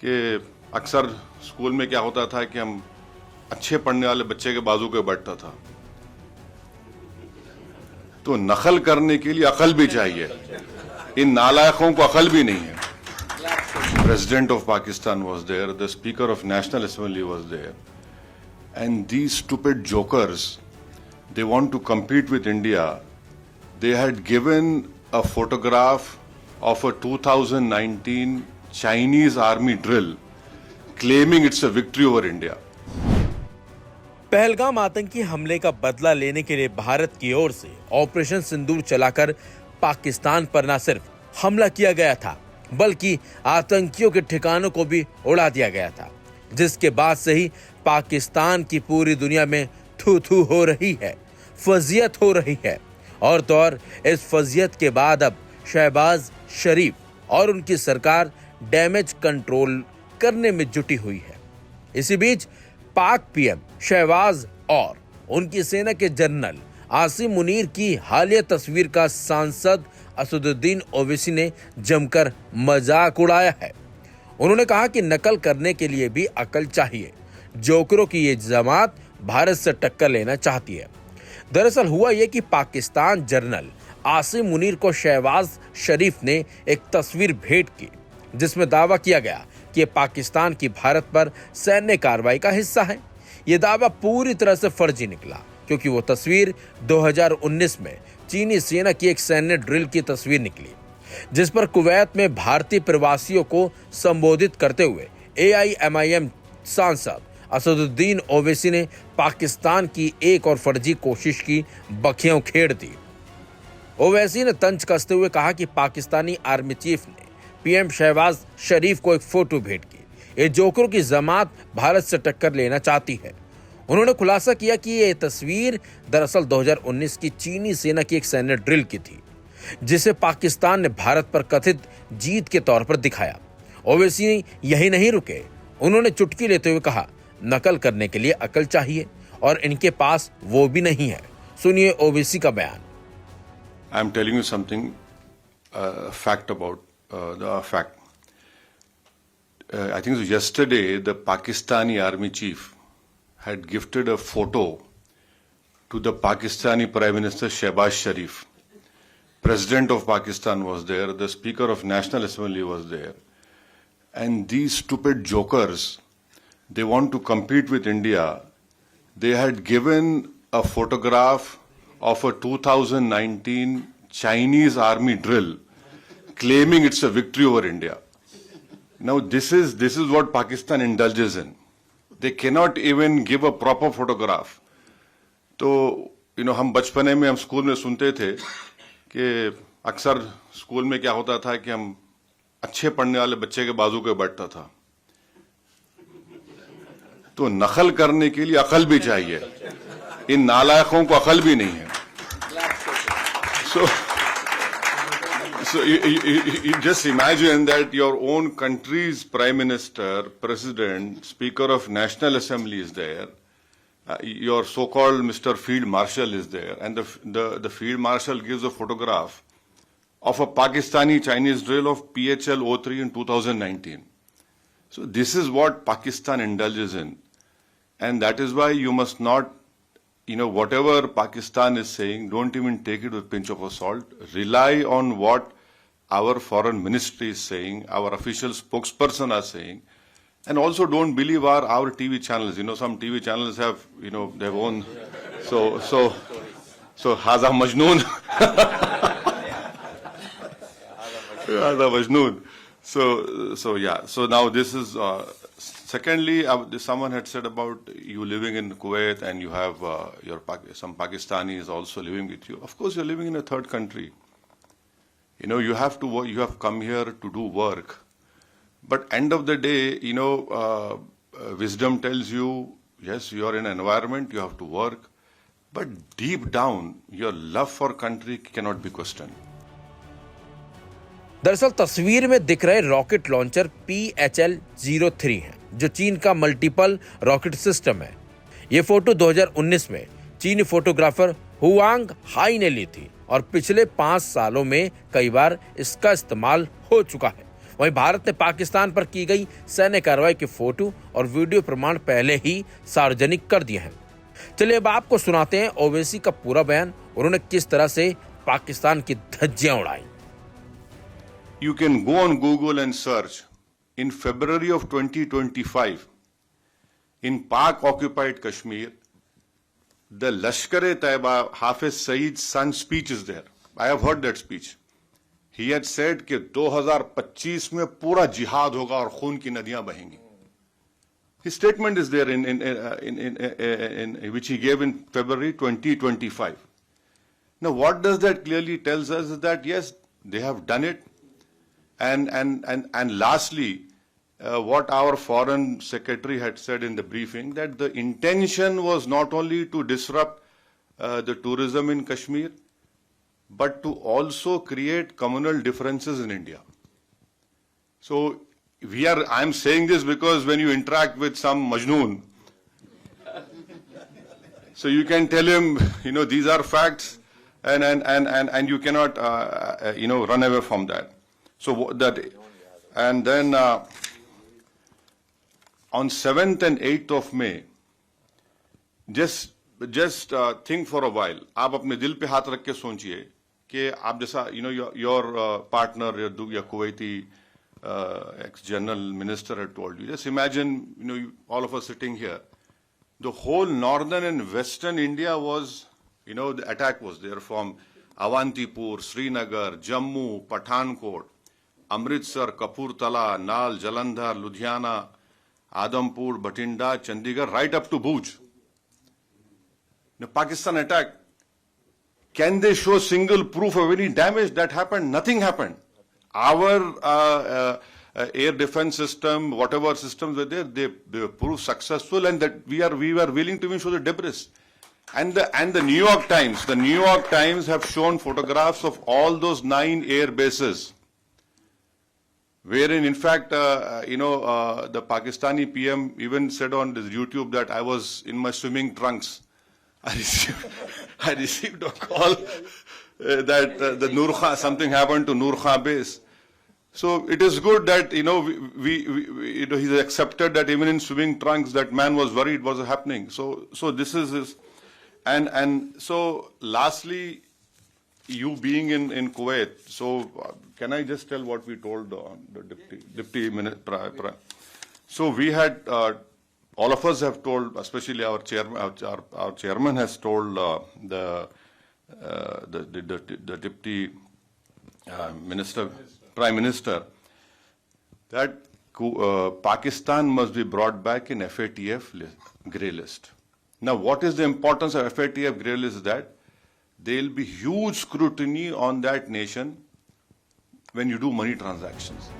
कि अक्सर स्कूल में क्या होता था कि हम अच्छे पढ़ने वाले बच्चे के बाजू पे बैठता था, तो नकल करने के लिए अकल भी चाहिए। इन नालायकों को अकल भी नहीं है। President of Pakistan was there, the Speaker of National Assembly was there, and these stupid jokers, they want to compete with India. They had given a photograph of a 2019 Chinese army drill, claiming it's a victory over India. Pahalgam आतंकी हमले का बदला लेने के लिए भारत की ओर से operation सिंदूर चलाकर पाकिस्तान पर न सिर्फ हमला किया गया था, बल्कि आतंकियों के ठिकानों को भी उड़ा दिया गया था, जिसके बाद से ही पाकिस्तान की पूरी दुनिया में थू थू हो रही है, फजियत हो रही है। और तो और इस फजियत के बाद अब शहबाज शरीफ और उनकी सरकार डैमेज कंट्रोल करने में जुटी हुई है। इसी बीच पाक पीएम शहबाज और उनकी सेना के जनरल आसिम मुनीर की हालिया तस्वीर का सांसद असदुद्दीन ओवैसी ने जमकर मजाक उड़ाया है। उन्होंने कहा कि नकल करने के लिए भी अकल चाहिए। जोकरों की ये जमात भारत से टक्कर लेना चाहती है। दरअसल हुआ यह कि पाकिस्तान जनरल आसिम मुनीर को शहबाज शरीफ ने एक तस्वीर भेंट की, जिसमें दावा किया गया कि पाकिस्तान की भारत पर सैन्य कार्रवाई का हिस्सा है। यह दावा पूरी तरह से फर्जी निकला, क्योंकि वो तस्वीर 2019 में चीनी सेना की एक सैन्य ड्रिल की तस्वीर निकली, जिस पर कुवैत में भारतीय प्रवासियों को संबोधित करते हुए AIMIM सांसद असदुद्दीन ओवैसी ने पाकिस्तान की एक और फर्जी कोशिश की बखियां उखेड़ दी। ओवैसी ने तंज कसते हुए कहा कि पाकिस्तानी आर्मी चीफ ने पीएम शहबाज शरीफ को एक फोटो भेंट की। ये जोकरों की जमात भारत से टक्कर लेना चाहती है। उन्होंने खुलासा किया कि ये तस्वीर दरअसल 2019 की चीनी सेना की एक सैन्य ड्रिल की थी, जिसे पाकिस्तान ने भारत पर कथित जीत के तौर पर दिखाया। ओवैसी यही नहीं रुके, उन्होंने चुटकी लेते हुए कहा, नकल करने के लिए अकल चाहिए और इनके पास वो भी नहीं है। सुनिए ओवैसी का बयान। I am telling you something, fact about the fact. I think so yesterday the Pakistani army chief had gifted a photo to the Pakistani Prime Minister Shehbaz Sharif. President of Pakistan was there, the Speaker of National Assembly was there, and these stupid jokers, they want to compete with India. They had given a photograph of a 2019 Chinese army drill, claiming it's a victory over India. Now this is what Pakistan indulges in. They cannot even give a proper photograph. तो हम बचपने में हम school में सुनते थे कि अक्सर स्कूल में क्या होता था कि हम अच्छे पढ़ने वाले बच्चे के बाजू पे बैठता था, तो नकल करने के लिए अकल भी चाहिए। इन नालायकों को अकल भी नहीं है। So you just imagine that your own country's Prime Minister, President, Speaker of National Assembly is there, your so-called Mr. Field Marshal is there, and the Field Marshal gives a photograph of a Pakistani Chinese drill of PHL-03 in 2019. So this is what Pakistan indulges in, and that is why you must not, whatever Pakistan is saying, don't even take it with a pinch of salt. Rely on what our foreign ministry is saying, our official spokesperson are saying, and also don't believe our TV channels. Some TV channels have, their own. So Haza Majnoon. Haza Majnoon. So yeah. So now this is. Secondly, someone had said about you living in Kuwait and you have some Pakistanis also living with you. Of course, you're living in a third country. You have to work, you have come here to do work. But end of the day, wisdom tells you, yes, you are in an environment, you have to work. But deep down, your love for country cannot be questioned. दरअसल तस्वीर में दिख रहे rocket launcher PHL-03 है, जो चीन का multiple rocket system है। ये फोटो 2019 में चीनी फोटोग्राफर हुआंग हाई ने ली थी और पिछले 5 सालों में कई बार इसका इस्तेमाल हो चुका है। वहीं भारत ने पाकिस्तान पर की गई सैन्य कार्रवाई के फोटो और वीडियो प्रमाण पहले ही सार्वजनिक कर दिए हैं। चलिए अब आपको सुनाते हैं ओवैसी का पूरा बयान, उन्होंने किस तरह से पाकिस्तान की धज्जियां उड़ाई। You can go on Google and search. In February of 2025, in Pak-occupied Kashmir, the Lashkar-e-Taiba Hafiz Saeed's son's speech is there. I have heard that speech. He had said कि 2025 में पूरा जिहाद होगा और खून की नदियां बहेंगी. His statement is there in which he gave in February 2025. Now, what does that clearly tells us is that yes, they have done it. And lastly, what our foreign secretary had said in the briefing, that the intention was not only to disrupt the tourism in Kashmir, but to also create communal differences in India. So I'm saying this because when you interact with some Majnoon, so you can tell him, these are facts, and you cannot, run away from that. So that, and then on 7th and 8th of May, just think for a while. आप अपने दिल पे हाथ रख के सोचिए कि आप जैसा, your partner, your Kuwaiti ex-general minister had told you. Just imagine, all of us sitting here. The whole northern and western India was, the attack was there from Avantipur, Srinagar, Jammu, Pathankot, Amritsar, Kapurthala, Nal, Jalandhar, Ludhiana, Adampur, Bathinda, Chandigarh, right up to Bhuj. The Pakistan attack. Can they show single proof of any damage that happened? Nothing happened. Our air defense system, whatever systems were there, they proved successful, and that we were willing to even show the debris. And the New York Times have shown photographs of all those 9 air bases, wherein in fact, the Pakistani PM even said on this YouTube that I was in my swimming trunks. I received a call that the Nur Khan, something happened to Nur Khan base. So it is good that he's accepted that even in swimming trunks that man was worried what was happening. So this is his, and so lastly, you being in Kuwait. So can I just tell what we told the deputy minister? So we had. All of us have told, especially our chairman has told the deputy minister, prime minister, that Pakistan must be brought back in FATF grey list. Now, what is the importance of FATF grey list? Is that there will be huge scrutiny on that nation when you do money transactions.